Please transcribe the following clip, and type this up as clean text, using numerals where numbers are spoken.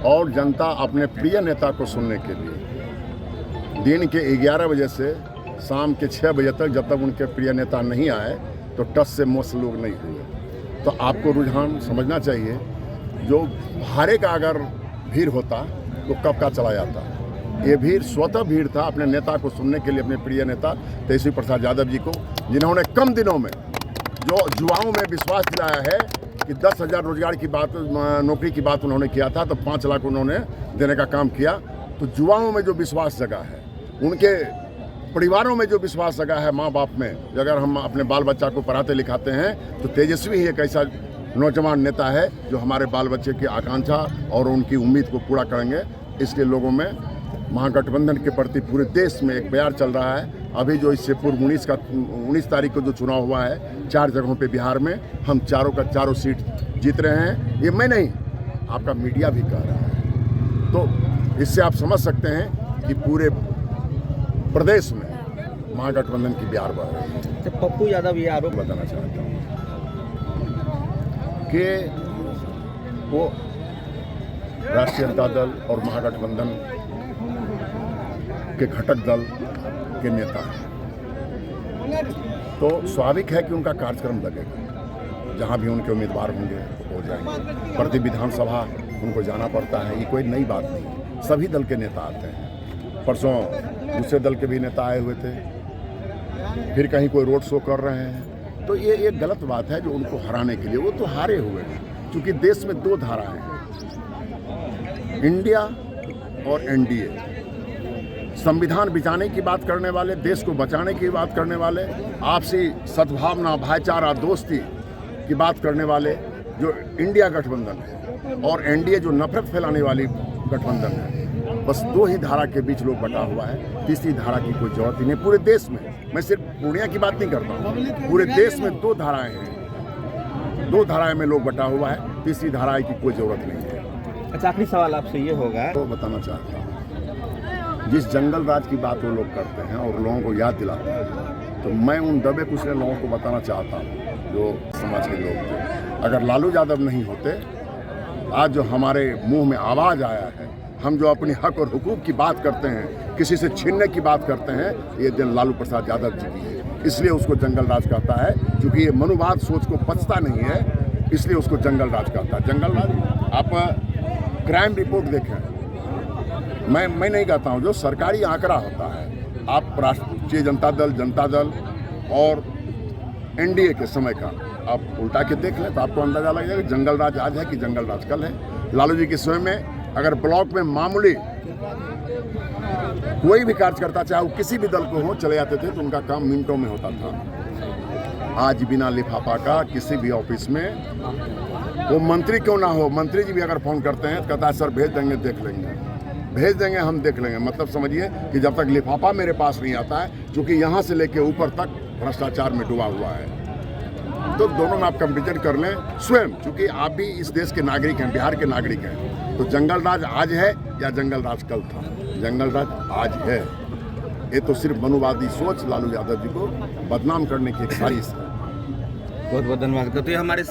और जनता अपने प्रिय नेता को सुनने के लिए दिन के 11 बजे से शाम के 6 बजे तक, जब तक उनके प्रिय नेता नहीं आए तो टस से मस लोग नहीं हुए। तो आपको रुझान समझना चाहिए, जो भारे का अगर भीड़ होता तो कब का चला जाता। ये भीड़ स्वतः भीड़ था अपने नेता को सुनने के लिए, अपने प्रिय नेता तेजस्वी प्रसाद यादव जी को, जिन्होंने कम दिनों में जो युवाओं में विश्वास दिलाया है कि 10,000 रोजगार की बात, नौकरी की बात उन्होंने किया था तो 5 लाख उन्होंने देने का काम किया। तो युवाओं में जो विश्वास जगा है, उनके परिवारों में जो विश्वास जगा है, माँ बाप में, अगर हम अपने बाल बच्चा को पढ़ाते लिखाते हैं तो तेजस्वी ही एक ऐसा नौजवान नेता है जो हमारे बाल बच्चे की आकांक्षा और उनकी उम्मीद को पूरा करेंगे। इसलिए लोगों में महागठबंधन के प्रति पूरे देश में एक प्यार चल रहा है। अभी जो इससे पूर्व 19 तारीख को जो चुनाव हुआ है 4 जगहों पे बिहार में, हम चारों का चारों सीट जीत रहे हैं। ये मैं नहीं, आपका मीडिया भी कह रहा है। तो इससे आप समझ सकते हैं कि पूरे प्रदेश में महागठबंधन की बिहार बढ़ रही है। तो पप्पू यादव ये आरोप बताना चाहता हूँ कि वो राष्ट्रीय जनता दल और महागठबंधन के घटक दल के नेता हैं, तो स्वाभाविक है कि उनका कार्यक्रम लगेगा। जहां भी उनके उम्मीदवार होंगे हो जाएंगे। प्रति विधानसभा उनको जाना पड़ता है, ये कोई नई बात नहीं। सभी दल के नेता आते हैं। परसों दूसरे दल के भी नेता आए हुए थे, फिर कहीं कोई रोड शो कर रहे हैं। तो ये एक गलत बात है जो उनको हराने के लिए, वो तो हारे हुए हैं। क्योंकि देश में 2 धाराएं हैं, इंडिया और एनडीए। संविधान बचाने की बात करने वाले, देश को बचाने की बात करने वाले, आपसी सद्भावना, भाईचारा, दोस्ती की बात करने वाले जो इंडिया गठबंधन है, और एनडीए जो नफरत फैलाने वाली गठबंधन है। बस 2 ही धारा के बीच लोग बटा हुआ है, तीसरी धारा की कोई जरूरत ही नहीं। पूरे देश में, मैं सिर्फ पूर्णिया की बात नहीं करता हूँ, पूरे देश में 2 धाराएं हैं। 2 धाराएं में लोग बटा हुआ है, तीसरी धारा की कोई जरूरत नहीं है। अच्छा, आखिरी सवाल आपसे ये होगा, तो बताना चाहता हूँ, जिस जंगल राज की बात वो लोग करते हैं और लोगों को याद दिलाते हैं, तो मैं उन दबे कुचले लोगों को बताना चाहता हूँ जो समाज के लोग थे। अगर लालू यादव नहीं होते, आज जो हमारे मुंह में आवाज़ आया है, हम जो अपनी हक और हुकूक की बात करते हैं, किसी से छीनने की बात करते हैं, ये दिन लालू प्रसाद यादव जी की है। इसलिए उसको जंगल राज कहता है, क्योंकि ये मनुवाद सोच को पचता नहीं है, इसलिए उसको जंगल राज कहता है। जंगल राज, आप क्राइम रिपोर्ट देखें, मैं नहीं कहता हूँ, जो सरकारी आंकड़ा होता है, आप राष्ट्रीय जनता दल और एनडीए के समय का आप उल्टा के देख लें तो आपको अंदाजा लग जाएगा जंगल राज आज है कि जंगल राज कल है। लालू जी के समय में अगर ब्लॉक में मामूली कोई भी कार्यकर्ता, चाहे वो किसी भी दल को हो, चले जाते थे तो उनका काम मिनटों में होता था। आज बिना लिफाफा का किसी भी ऑफिस में, वो मंत्री क्यों ना हो, मंत्री जी भी अगर फोन करते हैं तो कहता है सर भेज देंगे, देख लेंगे, भेज देंगे, हम देख लेंगे। मतलब समझिए कि जब तक लिफाफा मेरे पास नहीं आता है, क्योंकि यहाँ से लेके ऊपर तक भ्रष्टाचार में डूबा हुआ है। तो दोनों में आप कंपेरिजन कर लें स्वयं, क्योंकि आप भी इस देश के नागरिक हैं, बिहार के नागरिक हैं। तो जंगल राज आज है या जंगल राज कल था? जंगल राज आज है। ये तो सिर्फ मनुवादी सोच लालू यादव जी को बदनाम करने की एक साजिश है। बहुत बहुत धन्यवाद। तो ये हमारे